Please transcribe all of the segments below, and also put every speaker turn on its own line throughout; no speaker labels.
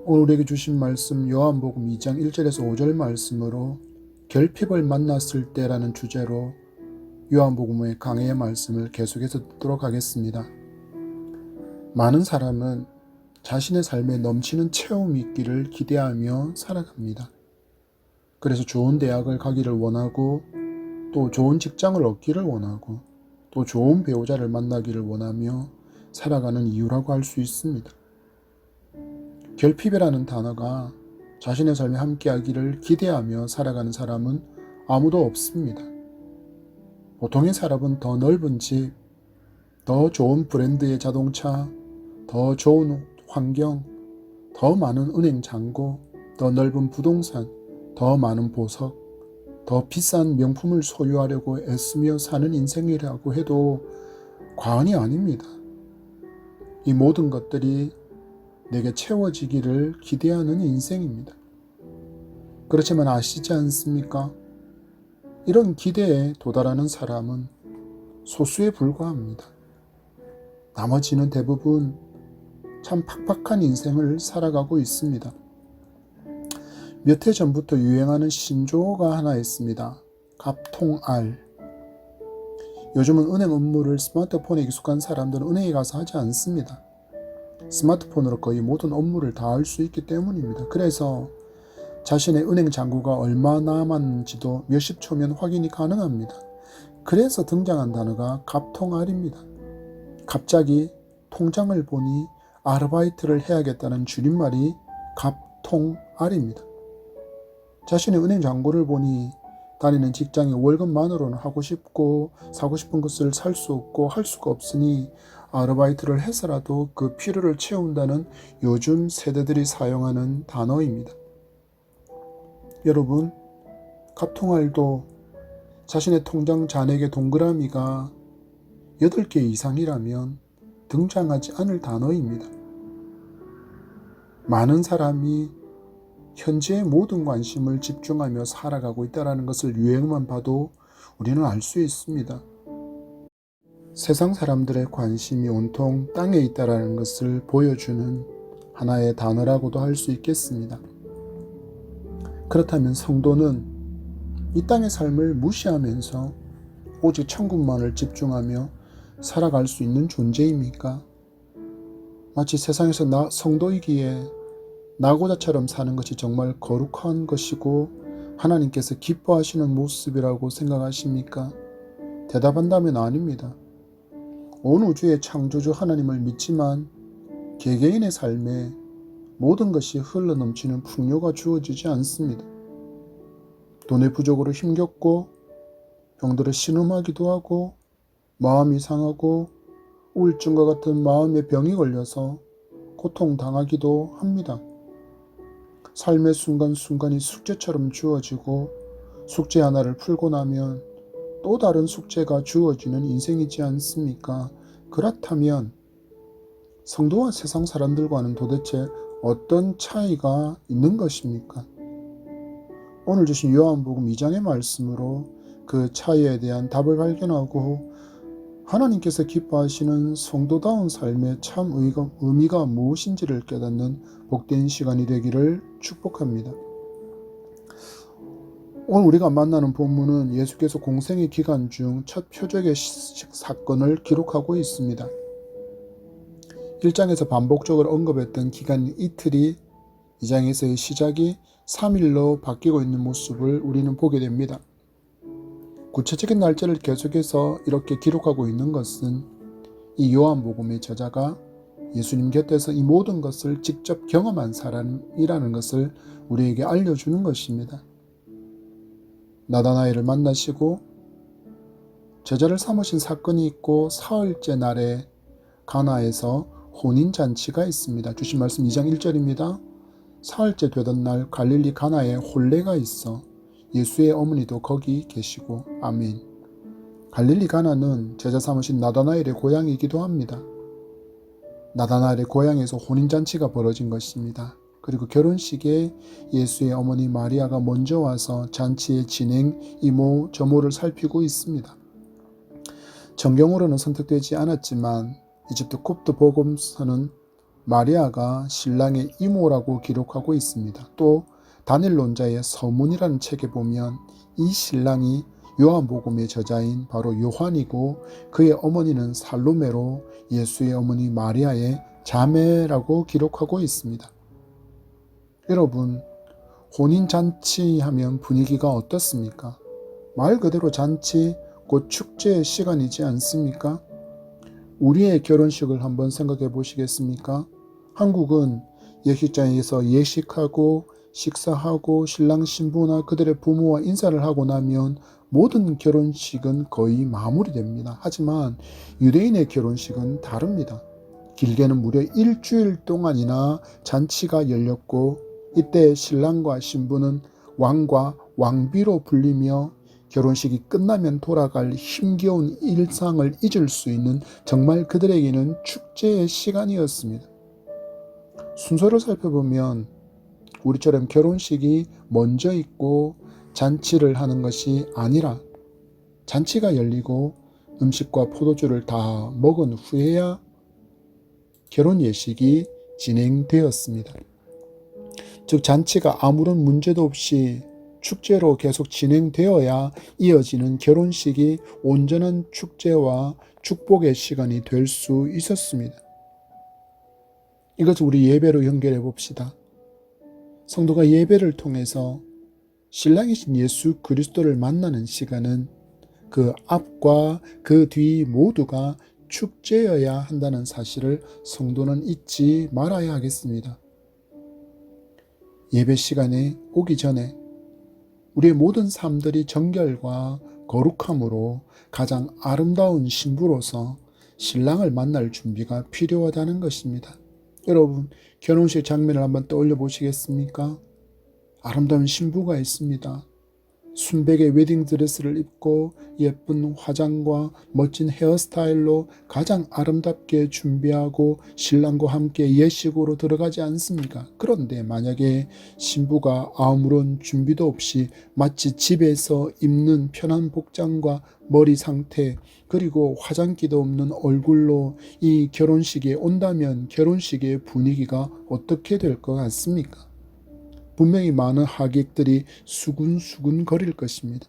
오늘 우리에게 주신 말씀 요한복음 2장 1절에서 5절 말씀으로 결핍을 만났을 때라는 주제로 요한복음의 강해의 말씀을 계속해서 듣도록 하겠습니다. 많은 사람은 자신의 삶에 넘치는 체험이 있기를 기대하며 살아갑니다. 그래서 좋은 대학을 가기를 원하고, 또 좋은 직장을 얻기를 원하고, 또 좋은 배우자를 만나기를 원하며 살아가는 이유라고 할 수 있습니다. 결핍이라는 단어가 자신의 삶에 함께하기를 기대하며 살아가는 사람은 아무도 없습니다. 보통의 사람은 더 넓은 집, 더 좋은 브랜드의 자동차, 더 좋은 환경, 더 많은 은행 잔고, 더 넓은 부동산, 더 많은 보석, 더 비싼 명품을 소유하려고 애쓰며 사는 인생이라고 해도 과언이 아닙니다. 이 모든 것들이 내게 채워지기를 기대하는 인생입니다. 그렇지만 아시지 않습니까? 이런 기대에 도달하는 사람은 소수에 불과합니다. 나머지는 대부분 참 팍팍한 인생을 살아가고 있습니다. 몇 해 전부터 유행하는 신조어가 하나 있습니다. 갑통알. 요즘은 은행 업무를 스마트폰에 익숙한 사람들은 은행에 가서 하지 않습니다. 스마트폰으로 거의 모든 업무를 다 할 수 있기 때문입니다. 그래서 자신의 은행 잔고가 얼마 남았는지도 몇십 초면 확인이 가능합니다. 그래서 등장한 단어가 갑통알입니다. 갑자기 통장을 보니 아르바이트를 해야겠다는 줄임말이 갑통알입니다. 자신의 은행 잔고를 보니 다니는 직장의 월급만으로는 하고 싶고 사고 싶은 것을 살 수 없고 할 수가 없으니 아르바이트를 해서라도 그 필요를 채운다는 요즘 세대들이 사용하는 단어입니다. 여러분, 갑통알도 자신의 통장 잔액의 동그라미가 8개 이상이라면 등장하지 않을 단어입니다. 많은 사람이 현재의 모든 관심을 집중하며 살아가고 있다는 것을 유행만 봐도 우리는 알 수 있습니다. 세상 사람들의 관심이 온통 땅에 있다는 것을 보여주는 하나의 단어라고도 할 수 있겠습니다. 그렇다면 성도는 이 땅의 삶을 무시하면서 오직 천국만을 집중하며 살아갈 수 있는 존재입니까? 마치 세상에서 성도이기에 나고자처럼 사는 것이 정말 거룩한 것이고 하나님께서 기뻐하시는 모습이라고 생각하십니까? 대답한다면 아닙니다. 온 우주의 창조주 하나님을 믿지만 개개인의 삶에 모든 것이 흘러넘치는 풍요가 주어지지 않습니다. 돈의 부족으로 힘겹고 병들어 신음하기도 하고 마음이 상하고 우울증과 같은 마음의 병이 걸려서 고통당하기도 합니다. 삶의 순간순간이 숙제처럼 주어지고 숙제 하나를 풀고 나면 또 다른 숙제가 주어지는 인생이지 않습니까? 그렇다면 성도와 세상 사람들과는 도대체 어떤 차이가 있는 것입니까? 오늘 주신 요한복음 2장의 말씀으로 그 차이에 대한 답을 발견하고 하나님께서 기뻐하시는 성도다운 삶의 참 의미가 무엇인지를 깨닫는 복된 시간이 되기를 축복합니다. 오늘 우리가 만나는 본문은 예수께서 공생의 기간 중 첫 표적의 사건을 기록하고 있습니다. 1장에서 반복적으로 언급했던 기간 이틀이 2장에서의 시작이 3일로 바뀌고 있는 모습을 우리는 보게 됩니다. 구체적인 날짜를 계속해서 이렇게 기록하고 있는 것은 이 요한복음의 저자가 예수님 곁에서 이 모든 것을 직접 경험한 사람이라는 것을 우리에게 알려주는 것입니다. 나다나엘을 만나시고 제자를 삼으신 사건이 있고 사흘째 날에 가나에서 혼인잔치가 있습니다. 주신 말씀 2장 1절입니다. 사흘째 되던 날 갈릴리 가나에 혼례가 있어 예수의 어머니도 거기 계시고 아멘. 갈릴리 가나는 제자 삼으신 나다나엘의 고향이기도 합니다. 나다나엘의 고향에서 혼인잔치가 벌어진 것입니다. 그리고 결혼식에 예수의 어머니 마리아가 먼저 와서 잔치의 진행, 이모, 저모를 살피고 있습니다. 정경으로는 선택되지 않았지만 이집트 굽트 복음서는 마리아가 신랑의 이모라고 기록하고 있습니다. 또 다닐론자의 서문이라는 책에 보면 이 신랑이 요한복음의 저자인 바로 요한이고 그의 어머니는 살로메로 예수의 어머니 마리아의 자매라고 기록하고 있습니다. 여러분, 혼인잔치 하면 분위기가 어떻습니까? 말 그대로 잔치, 곧 축제의 시간이지 않습니까? 우리의 결혼식을 한번 생각해 보시겠습니까? 한국은 예식장에서 예식하고 식사하고 신랑 신부나 그들의 부모와 인사를 하고 나면 모든 결혼식은 거의 마무리됩니다. 하지만 유대인의 결혼식은 다릅니다. 길게는 무려 일주일 동안이나 잔치가 열렸고 이때 신랑과 신부는 왕과 왕비로 불리며 결혼식이 끝나면 돌아갈 힘겨운 일상을 잊을 수 있는 정말 그들에게는 축제의 시간이었습니다. 순서를 살펴보면 우리처럼 결혼식이 먼저 있고 잔치를 하는 것이 아니라 잔치가 열리고 음식과 포도주를 다 먹은 후에야 결혼 예식이 진행되었습니다. 즉 잔치가 아무런 문제도 없이 축제로 계속 진행되어야 이어지는 결혼식이 온전한 축제와 축복의 시간이 될 수 있었습니다. 이것을 우리 예배로 연결해 봅시다. 성도가 예배를 통해서 신랑이신 예수 그리스도를 만나는 시간은 그 앞과 그 뒤 모두가 축제여야 한다는 사실을 성도는 잊지 말아야 하겠습니다. 예배 시간에 오기 전에 우리의 모든 삶들이 정결과 거룩함으로 가장 아름다운 신부로서 신랑을 만날 준비가 필요하다는 것입니다. 여러분, 결혼식 장면을 한번 떠올려 보시겠습니까? 아름다운 신부가 있습니다. 순백의 웨딩드레스를 입고 예쁜 화장과 멋진 헤어스타일로 가장 아름답게 준비하고 신랑과 함께 예식으로 들어가지 않습니까? 그런데 만약에 신부가 아무런 준비도 없이 마치 집에서 입는 편한 복장과 머리 상태 그리고 화장기도 없는 얼굴로 이 결혼식에 온다면 결혼식의 분위기가 어떻게 될 것 같습니까? 분명히 많은 하객들이 수군수군 거릴 것입니다.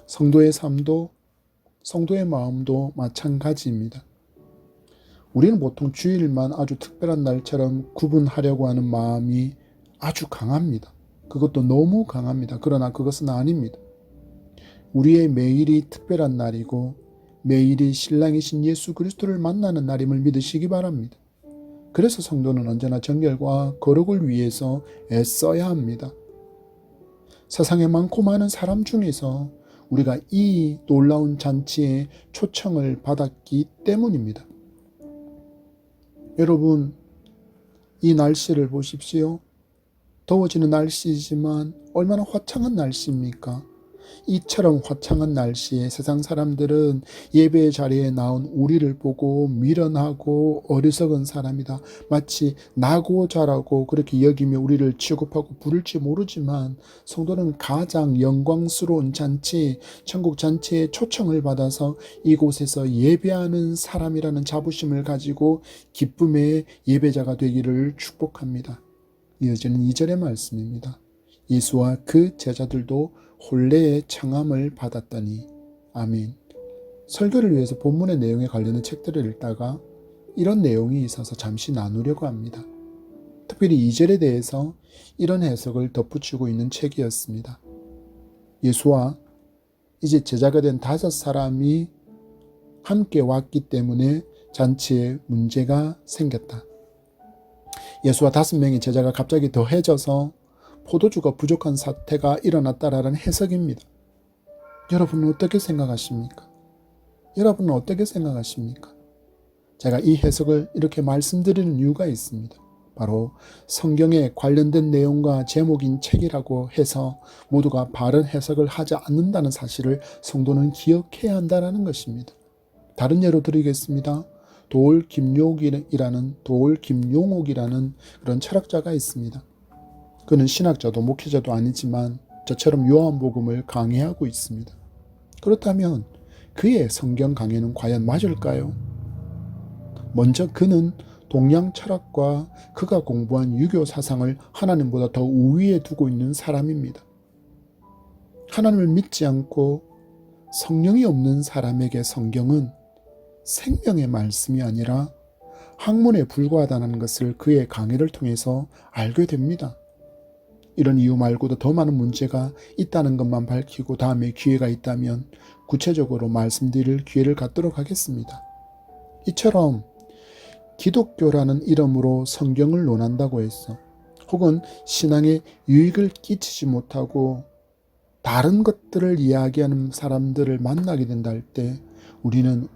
성도의 삶도 성도의 마음도 마찬가지입니다. 우리는 보통 주일만 아주 특별한 날처럼 구분하려고 하는 마음이 아주 강합니다. 그것도 너무 강합니다. 그러나 그것은 아닙니다. 우리의 매일이 특별한 날이고 매일이 신랑이신 예수 그리스도를 만나는 날임을 믿으시기 바랍니다. 그래서 성도는 언제나 정결과 거룩을 위해서 애써야 합니다. 세상에 많고 많은 사람 중에서 우리가 이 놀라운 잔치에 초청을 받았기 때문입니다. 여러분, 이 날씨를 보십시오. 더워지는 날씨이지만 얼마나 화창한 날씨입니까? 이처럼 화창한 날씨에 세상 사람들은 예배의 자리에 나온 우리를 보고 미련하고 어리석은 사람이다. 마치 나고 자라고 그렇게 여기며 우리를 취급하고 부를지 모르지만 성도는 가장 영광스러운 잔치, 천국 잔치에 초청을 받아서 이곳에서 예배하는 사람이라는 자부심을 가지고 기쁨의 예배자가 되기를 축복합니다. 이어지는 2절의 말씀입니다. 예수와 그 제자들도 혼례의 청함을 받았더니. 아멘. 설교를 위해서 본문의 내용에 관련된 책들을 읽다가 이런 내용이 있어서 잠시 나누려고 합니다. 특별히 2절에 대해서 이런 해석을 덧붙이고 있는 책이었습니다. 예수와 이제 제자가 된 5사람이 함께 왔기 때문에 잔치에 문제가 생겼다. 예수와 5명의 제자가 갑자기 더해져서 포도주가 부족한 사태가 일어났다라는 해석입니다. 여러분은 어떻게 생각하십니까? 여러분은 어떻게 생각하십니까? 제가 이 해석을 이렇게 말씀드리는 이유가 있습니다. 바로 성경에 관련된 내용과 제목인 책이라고 해서 모두가 바른 해석을 하지 않는다는 사실을 성도는 기억해야 한다는 것입니다. 다른 예로 드리겠습니다. 도올 김용옥이라는 그런 철학자가 있습니다. 그는 신학자도 목회자도 아니지만 저처럼 요한복음을 강해하고 있습니다. 그렇다면 그의 성경 강해는 과연 맞을까요? 먼저 그는 동양 철학과 그가 공부한 유교 사상을 하나님보다 더 우위에 두고 있는 사람입니다. 하나님을 믿지 않고 성령이 없는 사람에게 성경은 생명의 말씀이 아니라 학문에 불과하다는 것을 그의 강의를 통해서 알게 됩니다. 이런 이유 말고도 더 많은 문제가 있다는 것만 밝히고 다음에 기회가 있다면 구체적으로 말씀드릴 기회를 갖도록 하겠습니다. 이처럼 기독교라는 이름으로 성경을 논한다고 해서 혹은 신앙에 유익을 끼치지 못하고 다른 것들을 이야기하는 사람들을 만나게 된다 할 때 우리는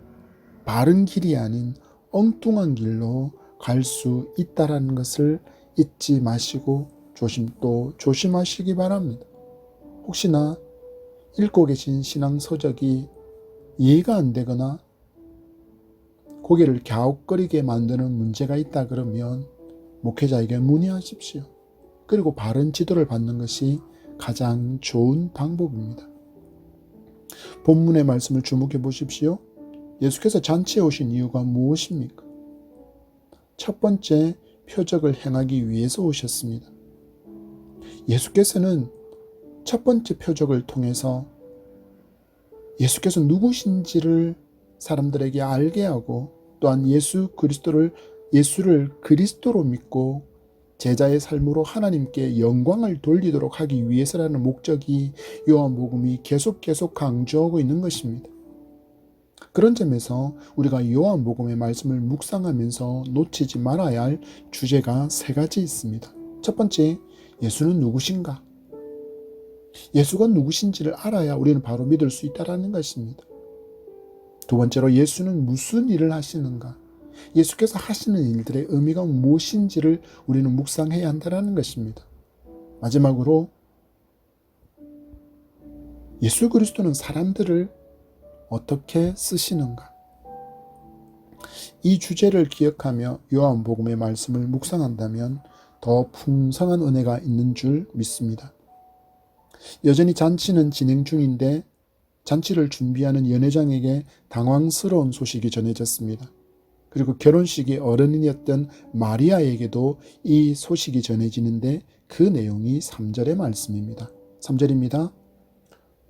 바른 길이 아닌 엉뚱한 길로 갈 수 있다는 것을 잊지 마시고 조심하시기 바랍니다. 혹시나 읽고 계신 신앙 서적이 이해가 안 되거나 고개를 갸웃거리게 만드는 문제가 있다 그러면 목회자에게 문의하십시오. 그리고 바른 지도를 받는 것이 가장 좋은 방법입니다. 본문의 말씀을 주목해 보십시오. 예수께서 잔치에 오신 이유가 무엇입니까? 첫 번째, 표적을 행하기 위해서 오셨습니다. 예수께서는 첫 번째 표적을 통해서 예수께서 누구신지를 사람들에게 알게 하고 또한 예수를 그리스도로 믿고 제자의 삶으로 하나님께 영광을 돌리도록 하기 위해서라는 목적이 요한복음이 계속 강조하고 있는 것입니다. 그런 점에서 우리가 요한복음의 말씀을 묵상하면서 놓치지 말아야 할 주제가 세 가지 있습니다. 첫 번째, 예수는 누구신가? 예수가 누구신지를 알아야 우리는 바로 믿을 수 있다는 것입니다. 두 번째로, 예수는 무슨 일을 하시는가? 예수께서 하시는 일들의 의미가 무엇인지를 우리는 묵상해야 한다는 것입니다. 마지막으로, 예수 그리스도는 사람들을 어떻게 쓰시는가? 이 주제를 기억하며 요한복음의 말씀을 묵상한다면 더 풍성한 은혜가 있는 줄 믿습니다. 여전히 잔치는 진행 중인데 잔치를 준비하는 연회장에게 당황스러운 소식이 전해졌습니다. 그리고 결혼식의 어른이었던 마리아에게도 이 소식이 전해지는데 그 내용이 3절의 말씀입니다. 3절입니다.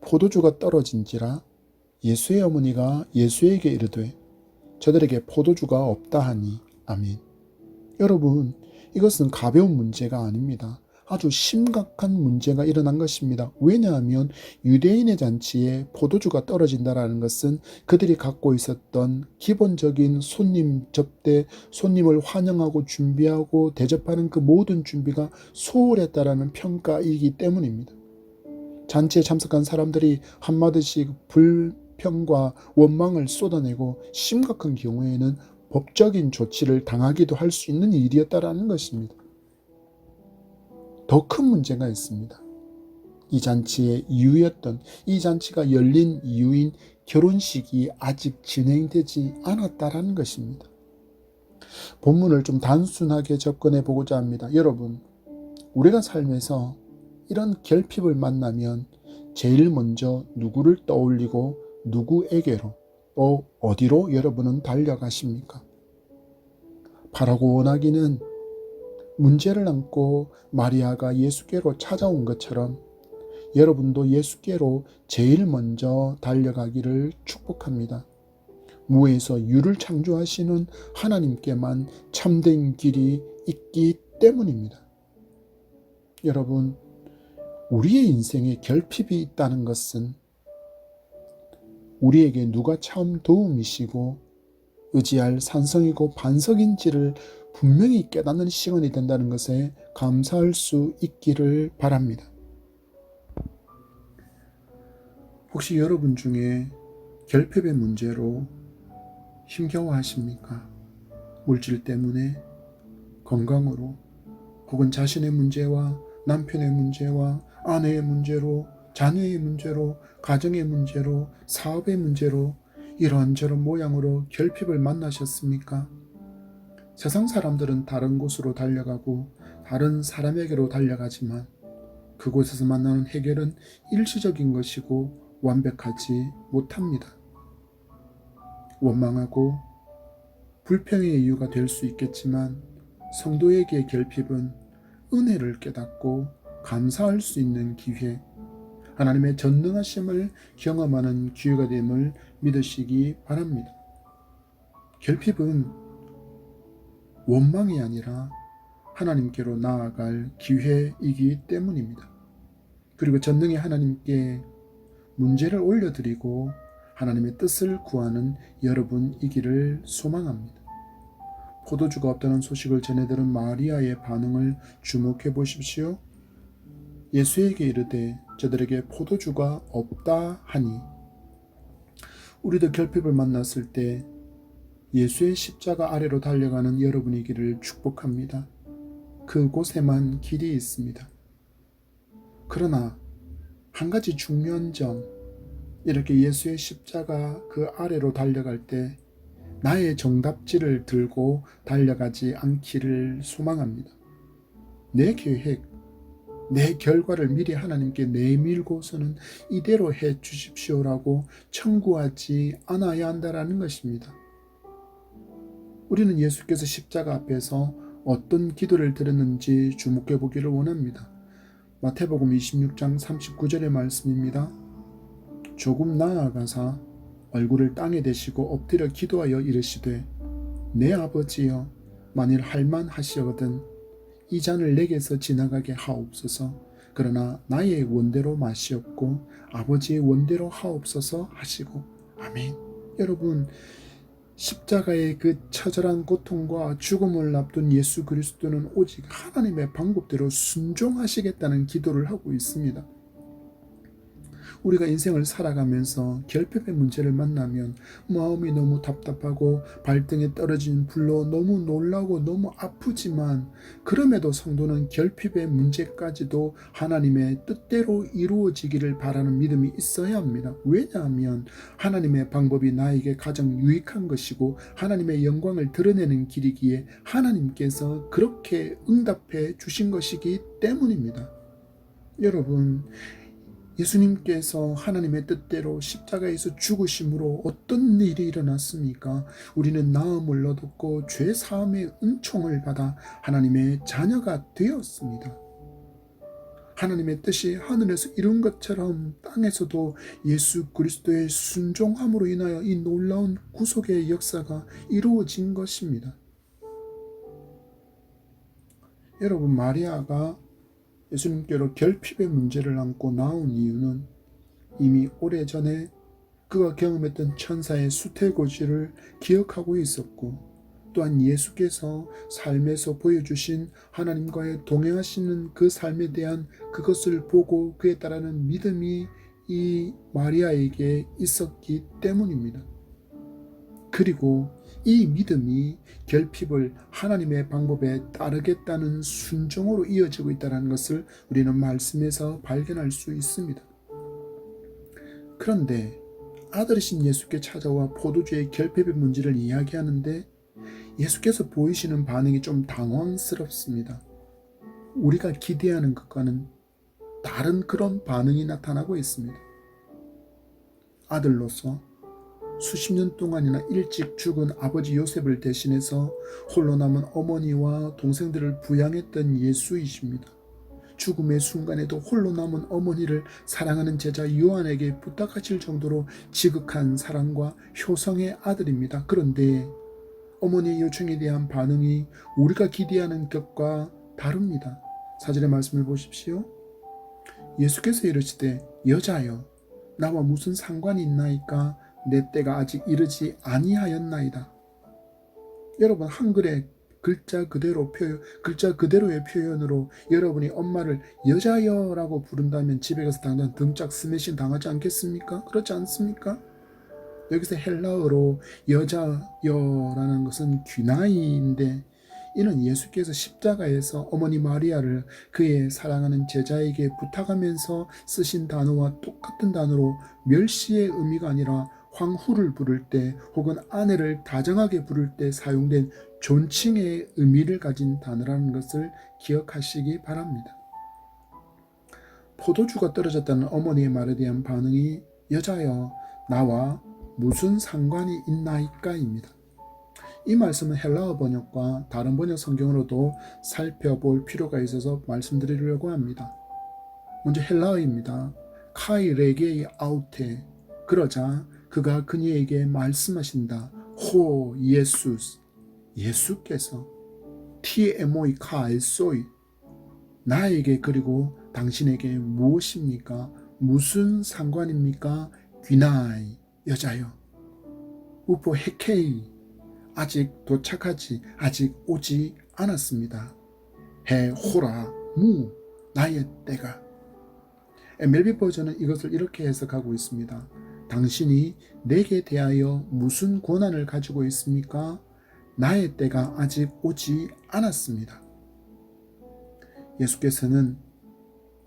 포도주가 떨어진지라 예수의 어머니가 예수에게 이르되 저들에게 포도주가 없다 하니. 아멘. 여러분, 이것은 가벼운 문제가 아닙니다. 아주 심각한 문제가 일어난 것입니다. 왜냐하면 유대인의 잔치에 포도주가 떨어진다는 것은 그들이 갖고 있었던 기본적인 손님 접대, 손님을 환영하고 준비하고 대접하는 그 모든 준비가 소홀했다라는 평가이기 때문입니다. 잔치에 참석한 사람들이 한마디씩 불평과 원망을 쏟아내고 심각한 경우에는 법적인 조치를 당하기도 할 수 있는 일이었다라는 것입니다. 더 큰 문제가 있습니다. 이 잔치의 이유였던, 이 잔치가 열린 이유인 결혼식이 아직 진행되지 않았다라는 것입니다. 본문을 좀 단순하게 접근해 보고자 합니다. 여러분, 우리가 삶에서 이런 결핍을 만나면 제일 먼저 누구를 떠올리고 누구에게로 또 어디로 여러분은 달려가십니까? 바라고 원하기는 문제를 안고 마리아가 예수께로 찾아온 것처럼 여러분도 예수께로 제일 먼저 달려가기를 축복합니다. 무에서 유를 창조하시는 하나님께만 참된 길이 있기 때문입니다. 여러분, 우리의 인생에 결핍이 있다는 것은 우리에게 누가 참 도움이시고 의지할 산성이고 반석인지를 분명히 깨닫는 시간이 된다는 것에 감사할 수 있기를 바랍니다. 혹시 여러분 중에 결핍의 문제로 힘겨워하십니까? 물질 때문에, 건강으로, 혹은 자신의 문제와 남편의 문제와 아내의 문제로, 자녀의 문제로, 가정의 문제로, 사업의 문제로 이런저런 모양으로 결핍을 만나셨습니까? 세상 사람들은 다른 곳으로 달려가고 다른 사람에게로 달려가지만 그곳에서 만나는 해결은 일시적인 것이고 완벽하지 못합니다. 원망하고 불평의 이유가 될 수 있겠지만 성도에게 결핍은 은혜를 깨닫고 감사할 수 있는 기회, 하나님의 전능하심을 경험하는 기회가 됨을 믿으시기 바랍니다. 결핍은 원망이 아니라 하나님께로 나아갈 기회이기 때문입니다. 그리고 전능의 하나님께 문제를 올려드리고 하나님의 뜻을 구하는 여러분이기를 소망합니다. 포도주가 없다는 소식을 전해들은 마리아의 반응을 주목해 보십시오. 예수에게 이르되 저들에게 포도주가 없다 하니, 우리도 결핍을 만났을 때 예수의 십자가 아래로 달려가는 여러분이기를 축복합니다. 그곳에만 길이 있습니다. 그러나 한 가지 중요한 점, 이렇게 예수의 십자가 그 아래로 달려갈 때 나의 정답지를 들고 달려가지 않기를 소망합니다. 내 계획, 내 결과를 미리 하나님께 내밀고서는 이대로 해 주십시오라고 청구하지 않아야 한다는 것입니다. 우리는 예수께서 십자가 앞에서 어떤 기도를 드렸는지 주목해 보기를 원합니다. 마태복음 26장 39절의 말씀입니다. 조금 나아가사 얼굴을 땅에 대시고 엎드려 기도하여 이르시되 내 아버지여, 만일 할만하시거든 이 잔을 내게서 지나가게 하옵소서. 그러나 나의 원대로 마시옵고 아버지의 원대로 하옵소서 하시고. 아멘. 여러분, 십자가의 그 처절한 고통과 죽음을 앞둔 예수 그리스도는 오직 하나님의 방법대로 순종하시겠다는 기도를 하고 있습니다. 우리가 인생을 살아가면서 결핍의 문제를 만나면 마음이 너무 답답하고 발등에 떨어진 불로 너무 놀라고 너무 아프지만, 그럼에도 성도는 결핍의 문제까지도 하나님의 뜻대로 이루어지기를 바라는 믿음이 있어야 합니다. 왜냐하면 하나님의 방법이 나에게 가장 유익한 것이고 하나님의 영광을 드러내는 길이기에 하나님께서 그렇게 응답해 주신 것이기 때문입니다. 여러분, 예수님께서 하나님의 뜻대로 십자가에서 죽으심으로 어떤 일이 일어났습니까? 우리는 나음을 얻었고 죄 사함의 은총을 받아 하나님의 자녀가 되었습니다. 하나님의 뜻이 하늘에서 이룬 것처럼 땅에서도 예수 그리스도의 순종함으로 인하여 이 놀라운 구속의 역사가 이루어진 것입니다. 여러분, 마리아가 예수님께로 결핍의 문제를 안고 나온 이유는 이미 오래전에 그가 경험했던 천사의 수태고지를 기억하고 있었고, 또한 예수께서 삶에서 보여주신 하나님과의 동행하시는 그 삶에 대한 그것을 보고 그에 따르는 믿음이 이 마리아에게 있었기 때문입니다. 그리고 이 믿음이 결핍을 하나님의 방법에 따르겠다는 순종으로 이어지고 있다는 것을 우리는 말씀에서 발견할 수 있습니다. 그런데 아들이신 예수께 찾아와 포도주의 결핍의 문제를 이야기하는데 예수께서 보이시는 반응이 좀 당황스럽습니다. 우리가 기대하는 것과는 다른 그런 반응이 나타나고 있습니다. 아들로서 수십 년 동안이나 일찍 죽은 아버지 요셉을 대신해서 홀로 남은 어머니와 동생들을 부양했던 예수이십니다. 죽음의 순간에도 홀로 남은 어머니를 사랑하는 제자 요한에게 부탁하실 정도로 지극한 사랑과 효성의 아들입니다. 그런데 어머니의 요청에 대한 반응이 우리가 기대하는 것과 다릅니다. 4절의 말씀을 보십시오. 예수께서 이르시되 여자여, 나와 무슨 상관이 있나이까? 내 때가 아직 이르지 아니하였나이다. 여러분, 한글의 글자 그대로의 표현으로 여러분이 엄마를 여자여라고 부른다면 집에 가서 당장 등짝 스매싱 당하지 않겠습니까? 그렇지 않습니까? 여기서 헬라어로 여자여라는 것은 귀나이인데, 이는 예수께서 십자가에서 어머니 마리아를 그의 사랑하는 제자에게 부탁하면서 쓰신 단어와 똑같은 단어로 멸시의 의미가 아니라 황후를 부를 때 혹은 아내를 다정하게 부를 때 사용된 존칭의 의미를 가진 단어라는 것을 기억하시기 바랍니다. 포도주가 떨어졌다는 어머니의 말에 대한 반응이 여자여, 나와 무슨 상관이 있나이까입니다. 이 말씀은 헬라어 번역과 다른 번역 성경으로도 살펴볼 필요가 있어서 말씀드리려고 합니다. 먼저 헬라어입니다. 카이 레게이 아우테. 그러자 그가 그녀에게 말씀하신다. 호 예수스. 예수께서 TMOI 카에소이. 나에게 그리고 당신에게 무엇입니까? 무슨 상관입니까? 귀나이. 여자여. 우포 헤케이. 아직 오지 않았습니다. 해 호라 무. 나의 때가. MLB 버전은 이것을 이렇게 해석하고 있습니다. 당신이 내게 대하여 무슨 권한을 가지고 있습니까? 나의 때가 아직 오지 않았습니다. 예수께서는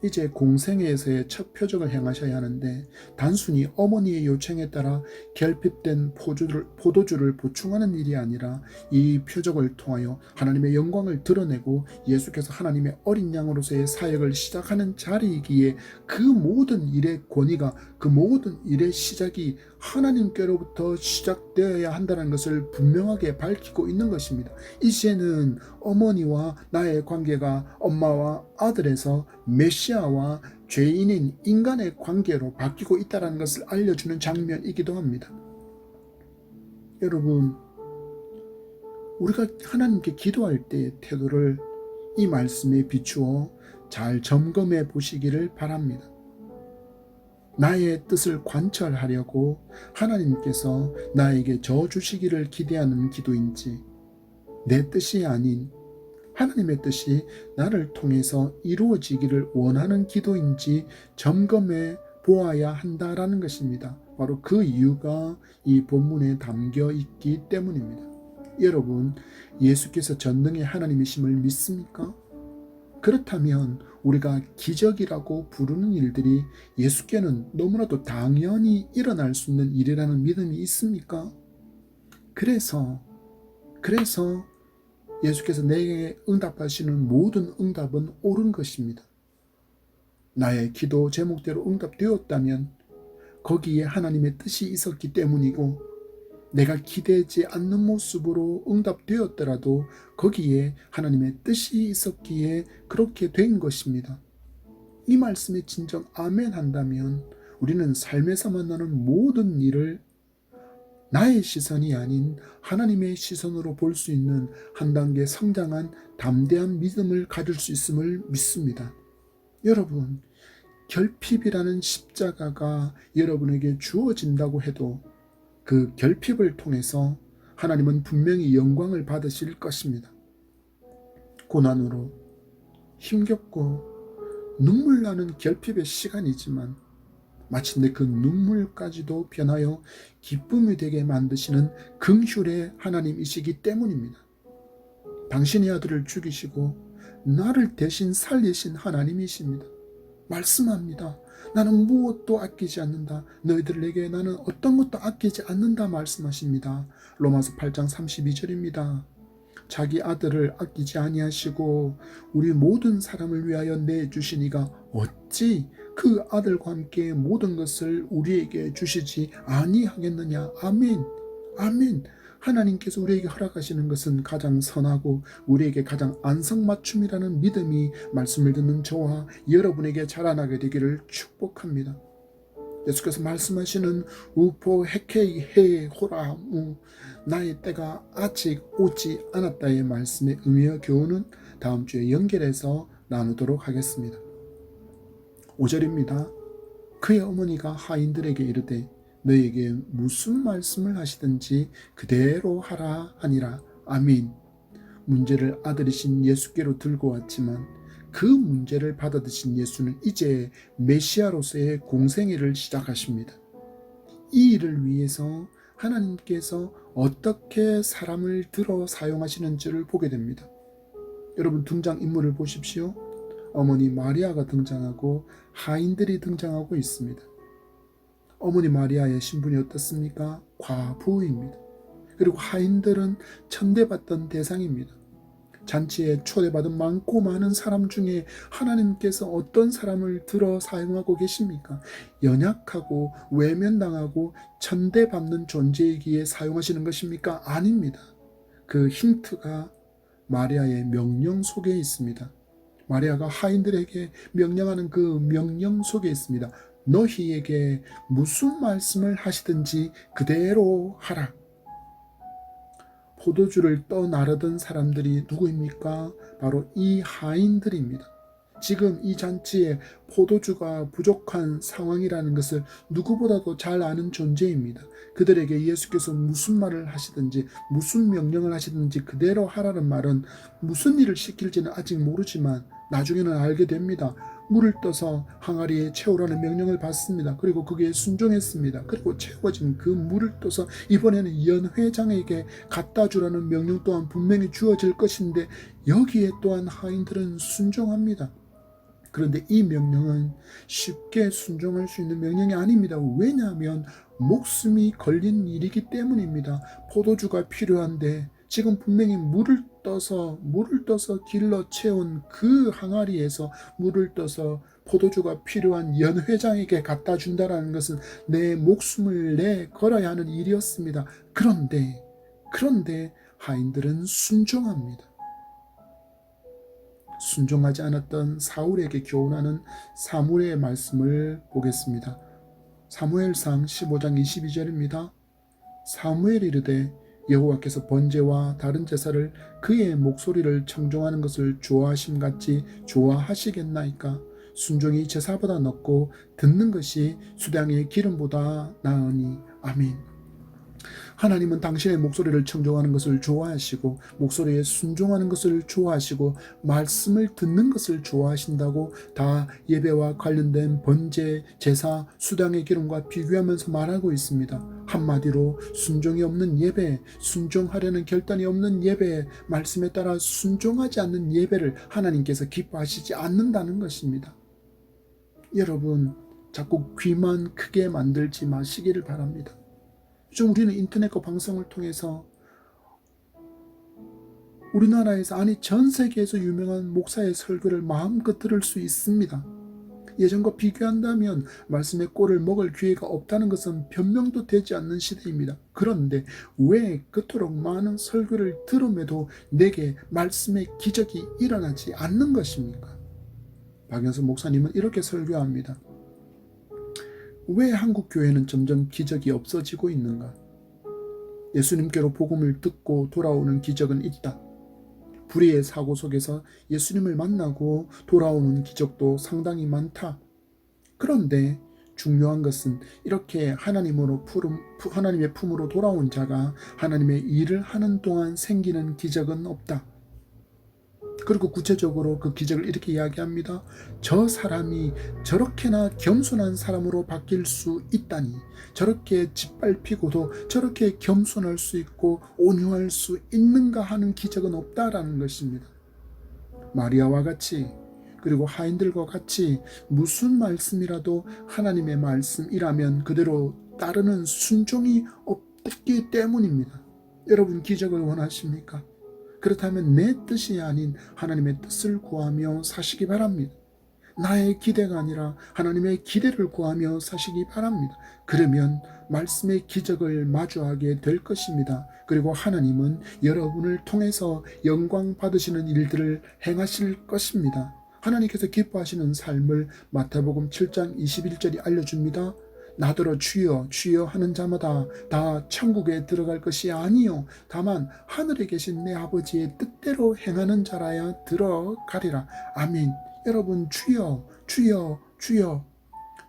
이제 공생애에서의 첫 표적을 행하셔야 하는데 단순히 어머니의 요청에 따라 결핍된 포도주를 보충하는 일이 아니라 이 표적을 통하여 하나님의 영광을 드러내고 예수께서 하나님의 어린 양으로서의 사역을 시작하는 자리이기에 그 모든 일의 권위가 그 모든 일의 시작이 하나님께로부터 시작되어야 한다는 것을 분명하게 밝히고 있는 것입니다. 이제는 어머니와 나의 관계가 엄마와 아들에서 메시아와 죄인인 인간의 관계로 바뀌고 있다는 것을 알려주는 장면이기도 합니다. 여러분, 우리가 하나님께 기도할 때의 태도를 이 말씀에 비추어 잘 점검해 보시기를 바랍니다. 나의 뜻을 관철하려고 하나님께서 나에게 저 주시기를 기대하는 기도인지, 내 뜻이 아닌 하나님의 뜻이 나를 통해서 이루어지기를 원하는 기도인지 점검해 보아야 한다라는 것입니다. 바로 그 이유가 이 본문에 담겨 있기 때문입니다. 여러분, 예수께서 전능의 하나님이심을 믿습니까? 그렇다면 우리가 기적이라고 부르는 일들이 예수께는 너무나도 당연히 일어날 수 있는 일이라는 믿음이 있습니까? 그래서 예수께서 내게 응답하시는 모든 응답은 옳은 것입니다. 나의 기도 제목대로 응답되었다면 거기에 하나님의 뜻이 있었기 때문이고, 내가 기대지 않는 모습으로 응답되었더라도 거기에 하나님의 뜻이 있었기에 그렇게 된 것입니다. 이 말씀에 진정 아멘 한다면 우리는 삶에서 만나는 모든 일을 나의 시선이 아닌 하나님의 시선으로 볼 수 있는 한 단계 성장한 담대한 믿음을 가질 수 있음을 믿습니다. 여러분, 결핍이라는 십자가가 여러분에게 주어진다고 해도 그 결핍을 통해서 하나님은 분명히 영광을 받으실 것입니다. 고난으로 힘겹고 눈물 나는 결핍의 시간이지만 마침내 그 눈물까지도 변하여 기쁨이 되게 만드시는 긍휼의 하나님이시기 때문입니다. 당신의 아들을 죽이시고 나를 대신 살리신 하나님이십니다. 말씀합니다. 나는 무엇도 아끼지 않는다. 너희들에게 나는 어떤 것도 아끼지 않는다 말씀하십니다. 로마서 8장 32절입니다. 자기 아들을 아끼지 아니하시고 우리 모든 사람을 위하여 내주시니가 어찌 그 아들과 함께 모든 것을 우리에게 주시지 아니하겠느냐. 아멘. 아멘. 하나님께서 우리에게 허락하시는 것은 가장 선하고 우리에게 가장 안성맞춤이라는 믿음이 말씀을 듣는 저와 여러분에게 자라나게 되기를 축복합니다. 예수께서 말씀하시는 우포 헤케이 헤 호라무, 나의 때가 아직 오지 않았다의 말씀의 의미와 교훈은 다음 주에 연결해서 나누도록 하겠습니다. 5절입니다. 그의 어머니가 하인들에게 이르되 너에게 무슨 말씀을 하시든지 그대로 하라 하니라. 아멘. 문제를 아들이신 예수께로 들고 왔지만 그 문제를 받아드신 예수는 이제 메시아로서의 공생애를 시작하십니다. 이 일을 위해서 하나님께서 어떻게 사람을 들어 사용하시는지를 보게 됩니다. 여러분, 등장인물을 보십시오. 어머니 마리아가 등장하고 하인들이 등장하고 있습니다. 어머니 마리아의 신분이 어떻습니까? 과부입니다. 그리고 하인들은 천대받던 대상입니다. 잔치에 초대받은 많고 많은 사람 중에 하나님께서 어떤 사람을 들어 사용하고 계십니까? 연약하고 외면당하고 천대받는 존재이기에 사용하시는 것입니까? 아닙니다. 그 힌트가 마리아의 명령 속에 있습니다. 마리아가 하인들에게 명령하는 그 명령 속에 있습니다. 너희에게 무슨 말씀을 하시든지 그대로 하라. 포도주를 떠나르던 사람들이 누구입니까? 바로 이 하인들입니다. 지금 이 잔치에 포도주가 부족한 상황이라는 것을 누구보다도 잘 아는 존재입니다. 그들에게 예수께서 무슨 말을 하시든지 무슨 명령을 하시든지 그대로 하라는 말은 무슨 일을 시킬지는 아직 모르지만 나중에는 알게 됩니다. 물을 떠서 항아리에 채우라는 명령을 받습니다. 그리고 그게 순종했습니다. 그리고 채워진 그 물을 떠서 이번에는 연회장에게 갖다 주라는 명령 또한 분명히 주어질 것인데 여기에 또한 하인들은 순종합니다. 그런데 이 명령은 쉽게 순종할 수 있는 명령이 아닙니다. 왜냐하면 목숨이 걸린 일이기 때문입니다. 포도주가 필요한데 지금 분명히 물을 떠서 길러 채운 그 항아리에서 물을 떠서 포도주가 필요한 연회장에게 갖다 준다는 것은 내 목숨을 내 걸어야 하는 일이었습니다. 그런데 하인들은 순종합니다. 순종하지 않았던 사울에게 교훈하는 사무엘의 말씀을 보겠습니다. 사무엘상 15장 22절입니다. 사무엘이 이르되 여호와께서 번제와 다른 제사를 그의 목소리를 청종하는 것을 좋아하심같이 좋아하시겠나이까. 순종이 제사보다 낫고 듣는 것이 수량의 기름보다 나으니. 아멘. 하나님은 당신의 목소리를 청종하는 것을 좋아하시고 목소리에 순종하는 것을 좋아하시고 말씀을 듣는 것을 좋아하신다고 다 예배와 관련된 번제, 제사, 수당의 기름과 비교하면서 말하고 있습니다. 한마디로 순종이 없는 예배, 순종하려는 결단이 없는 예배, 말씀에 따라 순종하지 않는 예배를 하나님께서 기뻐하시지 않는다는 것입니다. 여러분, 자꾸 귀만 크게 만들지 마시기를 바랍니다. 요즘 우리는 인터넷과 방송을 통해서 우리나라에서 아니 전 세계에서 유명한 목사의 설교를 마음껏 들을 수 있습니다. 예전과 비교한다면 말씀의 꼴을 먹을 기회가 없다는 것은 변명도 되지 않는 시대입니다. 그런데 왜 그토록 많은 설교를 들음에도 내게 말씀의 기적이 일어나지 않는 것입니까? 박영선 목사님은 이렇게 설교합니다. 왜 한국 교회는 점점 기적이 없어지고 있는가? 예수님께로 복음을 듣고 돌아오는 기적은 있다. 불의의 사고 속에서 예수님을 만나고 돌아오는 기적도 상당히 많다. 그런데 중요한 것은 이렇게 하나님의 품으로 돌아온 자가 하나님의 일을 하는 동안 생기는 기적은 없다. 그리고 구체적으로 그 기적을 이렇게 이야기합니다. 저 사람이 저렇게나 겸손한 사람으로 바뀔 수 있다니, 저렇게 짓밟히고도 저렇게 겸손할 수 있고 온유할 수 있는가 하는 기적은 없다라는 것입니다. 마리아와 같이 그리고 하인들과 같이 무슨 말씀이라도 하나님의 말씀이라면 그대로 따르는 순종이 없기 때문입니다. 여러분, 기적을 원하십니까? 그렇다면 내 뜻이 아닌 하나님의 뜻을 구하며 사시기 바랍니다. 나의 기대가 아니라 하나님의 기대를 구하며 사시기 바랍니다. 그러면 말씀의 기적을 마주하게 될 것입니다. 그리고 하나님은 여러분을 통해서 영광 받으시는 일들을 행하실 것입니다. 하나님께서 기뻐하시는 삶을 마태복음 7장 21절이 알려줍니다. 나더러 주여 주여 하는 자마다 다 천국에 들어갈 것이 아니요 다만 하늘에 계신 내 아버지의 뜻대로 행하는 자라야 들어가리라. 아멘. 여러분, 주여 주여 주여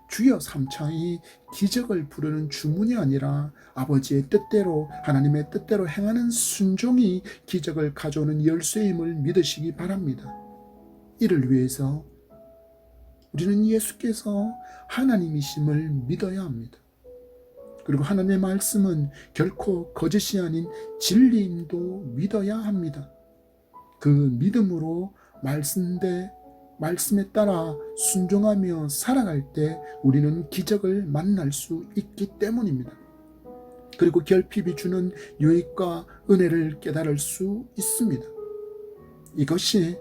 주여 삼창이 기적을 부르는 주문이 아니라 아버지의 뜻대로 하나님의 뜻대로 행하는 순종이 기적을 가져오는 열쇠임을 믿으시기 바랍니다. 이를 위해서 우리는 예수께서 하나님이심을 믿어야 합니다. 그리고 하나님의 말씀은 결코 거짓이 아닌 진리임도 믿어야 합니다. 그 믿음으로 말씀에 따라 순종하며 살아갈 때 우리는 기적을 만날 수 있기 때문입니다. 그리고 결핍이 주는 유익과 은혜를 깨달을 수 있습니다. 이것이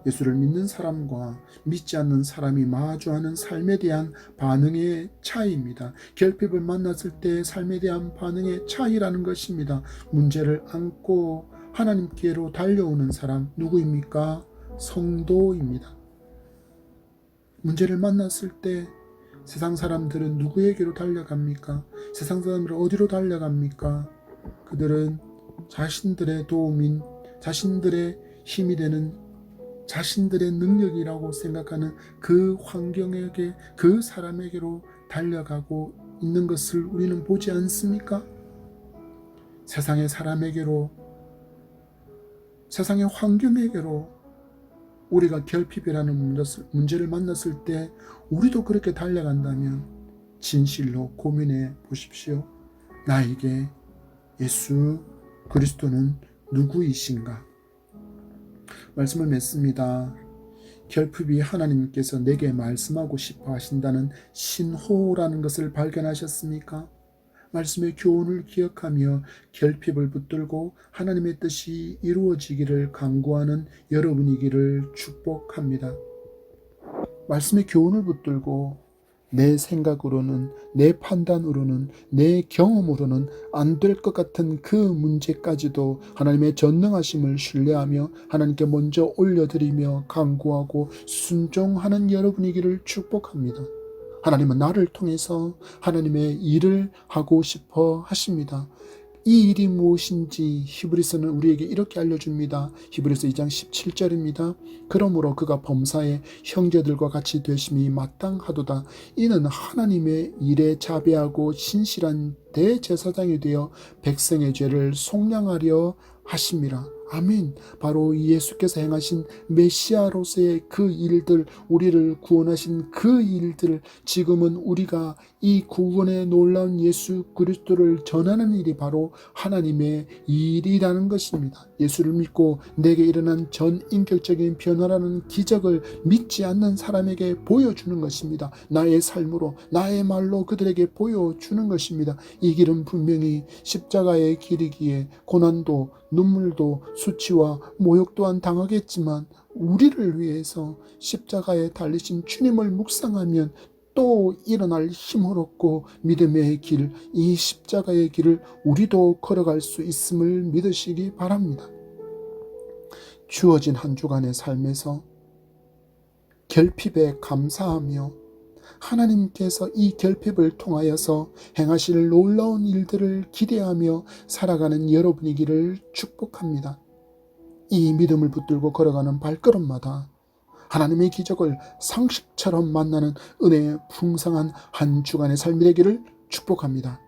예수를 믿는 사람과 믿지 않는 사람이 마주하는 삶에 대한 반응의 차이입니다. 결핍을 만났을 때 삶에 대한 반응의 차이라는 것입니다. 문제를 안고 하나님께로 달려오는 사람 누구입니까? 성도입니다. 문제를 만났을 때 세상 사람들은 누구에게로 달려갑니까? 세상 사람들은 어디로 달려갑니까? 그들은 자신들의 도움인, 자신들의 힘이 되는, 자신들의 능력이라고 생각하는 그 환경에게, 그 사람에게로 달려가고 있는 것을 우리는 보지 않습니까? 세상의 사람에게로, 세상의 환경에게로 우리가 결핍이라는 문제를 만났을 때 우리도 그렇게 달려간다면 진실로 고민해 보십시오. 나에게 예수 그리스도는 누구이신가? 말씀을 맺습니다. 결핍이 하나님께서 내게 말씀하고 싶어 하신다는 신호라는 것을 발견하셨습니까? 말씀의 교훈을 기억하며 결핍을 붙들고 하나님의 뜻이 이루어지기를 간구하는 여러분이기를 축복합니다. 말씀의 교훈을 붙들고 내 생각으로는, 내 판단으로는, 내 경험으로는 안 될 것 같은 그 문제까지도 하나님의 전능하심을 신뢰하며 하나님께 먼저 올려드리며 간구하고 순종하는 여러분이기를 축복합니다. 하나님은 나를 통해서 하나님의 일을 하고 싶어 하십니다. 이 일이 무엇인지 히브리서는 우리에게 이렇게 알려줍니다. 히브리서 2장 17절입니다. 그러므로 그가 범사에 형제들과 같이 되심이 마땅하도다. 이는 하나님의 일에 자비하고 신실한 대제사장이 되어 백성의 죄를 속량하려 하심이라. 아멘. 바로 예수께서 행하신 메시아로서의 그 일들, 우리를 구원하신 그 일들, 지금은 우리가 이 구원의 놀라운 예수 그리스도를 전하는 일이 바로 하나님의 일이라는 것입니다. 예수를 믿고 내게 일어난 전인격적인 변화라는 기적을 믿지 않는 사람에게 보여주는 것입니다. 나의 삶으로, 나의 말로 그들에게 보여주는 것입니다. 이 길은 분명히 십자가의 길이기에 고난도, 눈물도, 수치와 모욕 또한 당하겠지만 우리를 위해서 십자가에 달리신 주님을 묵상하면 또 일어날 힘을 얻고 믿음의 길, 이 십자가의 길을 우리도 걸어갈 수 있음을 믿으시기 바랍니다. 주어진 한 주간의 삶에서 결핍에 감사하며 하나님께서 이 결핍을 통하여서 행하실 놀라운 일들을 기대하며 살아가는 여러분이기를 축복합니다. 이 믿음을 붙들고 걸어가는 발걸음마다 하나님의 기적을 상식처럼 만나는 은혜의 풍성한 한 주간의 삶이 되기를 축복합니다.